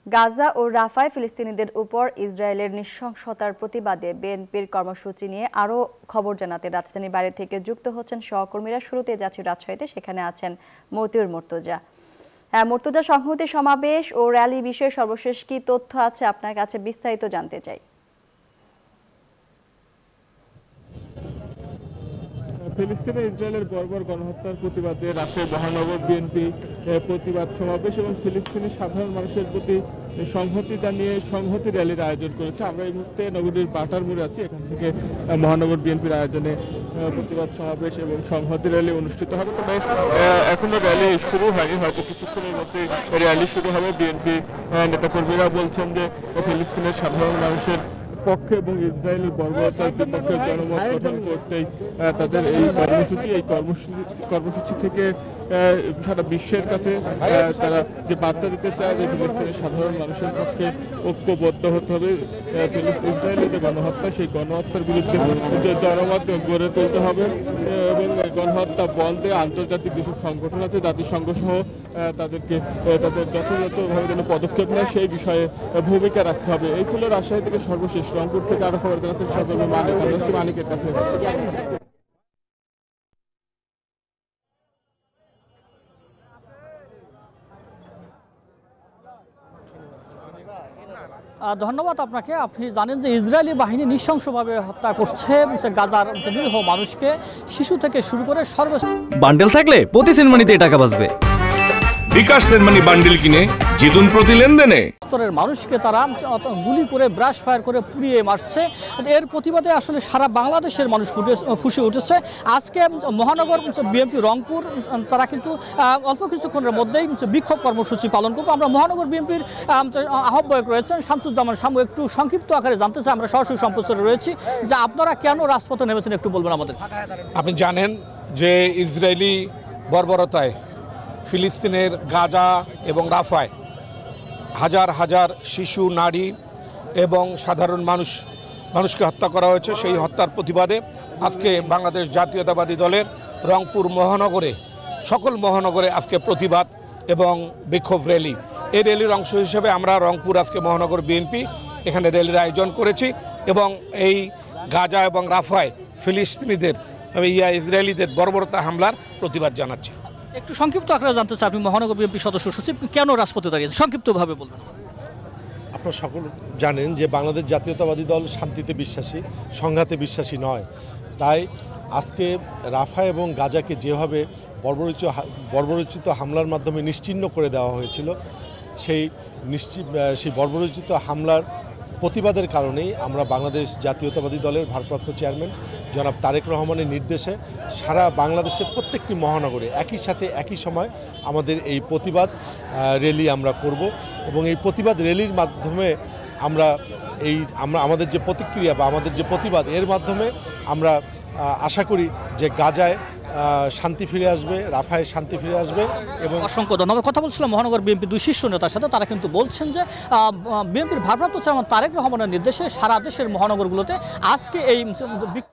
গাজা ও রাফায় ফিলিস্তিনিদের উপর ইসরায়েলের নৃশংসতার প্রতিবাদে বিএনপির কর্মসূচি নিয়ে আরও খবর জানাতে রাজধানীর বাইরে থেকে যুক্ত হচ্ছেন সহকর্মীরা। শুরুতে যাচ্ছি রাজশাহীতে, সেখানে আছেন মতিউর মুর্তজা। মুর্তজা, সংহতি সমাবেশ ও র্যালি বিষয়ে সর্বশেষ কি তথ্য আছে আপনার কাছে, বিস্তারিত জানতে চাই। ফিলিস্তিনে ইসরায়েলের বর্বর গণহত্যার প্রতিবাদে রাজশাহী মহানগর বিএনপি প্রতিবাদ সমাবেশ এবং ফিলিস্তিনি সাধারণ মানুষের প্রতি সংহতি জানিয়ে সংহতি র্যালির আয়োজন করেছে। আমরা এই মুহূর্তে নগরীর বাটার মোড়ে আছি। এখান থেকে মহানগর বিএনপির আয়োজনে প্রতিবাদ সমাবেশ এবং সংহতি র্যালি অনুষ্ঠিত হবে। তবে এখনো র্যালি শুরু হয়নি, হয়তো কিছুক্ষণের মধ্যে র্যালি শুরু হবে। বিএনপি নেতাকর্মীরা বলছেন যে ফিলিস্তিনের সাধারণ মানুষের পক্ষে এবং ইসরায়েলের বর্বরতার বিপক্ষে জনমত গঠন করতেই তাদের এই কর্মসূচি থেকে সারা বিশ্বের কাছে তারা যে বার্তা দিতে চায় যে ফিলিস্তিনের সাধারণ মানুষের পক্ষে ঐক্যবদ্ধ হতে হবে। ইসরায়েলের যে গণহত্যা, সেই গণহত্যার বিরুদ্ধে জনমত গড়ে তুলতে হবে এবং গণহত্যা বন্ধে আন্তর্জাতিক যেসব সংগঠন আছে, জাতিসংঘ সহ তাদেরকে তাদের যথাযথভাবে যেন পদক্ষেপ নেয় সেই বিষয়ে ভূমিকা রাখতে হবে। এই ছিল রাজশাহী থেকে সর্বশেষ। রংপুর থেকে আরো খবর জানাচ্ছেন সহকর্মী মানিক। মানিকের কাছে ধন্যবাদ আপনাকে। আপনি জানেন যে ইসরায়েলি বাহিনী নৃশংসভাবে হত্যা করছে গাজার নিরীহ মানুষকে, শিশু থেকে শুরু করে বান্ডেল থাকলে প্রতি সেনমানিতে টাকা বাঁচবে। বিকাশ সেনমানি বান্ডেল কিনে জিতুন প্রতি লেনদেনে। স্তরের মানুষকে তারা গুলি করে ব্রাশ ফায়ার করে পুড়িয়ে মারছে। এর প্রতিবাদে আসলে সারা বাংলাদেশের মানুষ ফুসে উঠেছে। আজকে মহানগর বিএনপি রংপুর তারা কিন্তু অল্প কিছুক্ষণের মধ্যেই বিক্ষোভ কর্মসূচি পালন করবো। আমরা মহানগর বিএনপির আহ্বায়ক রয়েছেন শামসুজ্জামান শামু, একটু সংক্ষিপ্ত আকারে জানতে চাই, আমরা সরাসরি সম্প্রচারে রয়েছি, যে আপনারা কেন রাজপথে নেমেছেন একটু বলবেন আমাদের। আপনি জানেন যে ইসরায়েলি বর্বরতায় ফিলিস্তিনের গাজা এবং রাফায় হাজার হাজার শিশু, নারী এবং সাধারণ মানুষকে হত্যা করা হয়েছে। সেই হত্যার প্রতিবাদে আজকে বাংলাদেশ জাতীয়তাবাদী দলের রংপুর মহানগরে সকল মহানগরে আজকে প্রতিবাদ এবং বিক্ষোভ র্যালি। এই র্যালির অংশ হিসেবে আমরা রংপুর আজকে মহানগর বিএনপি এখানে র্যালির আয়োজন করেছি এবং এই গাজা এবং রাফায় ফিলিস্তিনিদের ইসরায়েলিদের বর্বরতা হামলার প্রতিবাদ জানাচ্ছি। একটু সংক্ষিপ্ত আকারে জানতে চাই, আপনি মহানগর বিএনপি সদস্য সচিব, কেন রাজপথে দাঁড়িয়েছেন সংক্ষিপ্তভাবে বলবেন। আপনারা সকল জানেন যে বাংলাদেশ জাতীয়তাবাদী দল শান্তিতে বিশ্বাসী, সংঘাতে নয়। তাই আজকে রাফা এবং গাজাকে যেভাবে বর্বরোচিত হামলার মাধ্যমে নিশ্চিহ্ন করে দেওয়া হয়েছিল, সেই বর্বরোচিত হামলার প্রতিবাদের কারণেই আমরা বাংলাদেশ জাতীয়তাবাদী দলের ভারপ্রাপ্ত চেয়ারম্যান জনাব তারেক রহমানের নির্দেশে সারা বাংলাদেশের প্রত্যেকটি মহানগরে একই সাথে একই সময় আমাদের এই প্রতিবাদ র্যালি আমরা করব এবং এই প্রতিবাদ র্যালির মাধ্যমে আমরা আমাদের যে প্রতিক্রিয়া বা আমাদের যে প্রতিবাদ, এর মাধ্যমে আমরা আশা করি যে গাজায় শান্তি ফিরে আসবে, রাফায় শান্তি ফিরে আসবে। এবং অসংখ্য ধন্যবাদ। কথা বলছিলাম মহানগর বিএনপি দুই শীর্ষ নেতার সাথে, তারা কিন্তু বলছেন যে বিএনপির ভারপ্রাপ্ত চেয়ারম্যান তারেক রহমানের নির্দেশে সারা দেশের মহানগরগুলোতে আজকে এই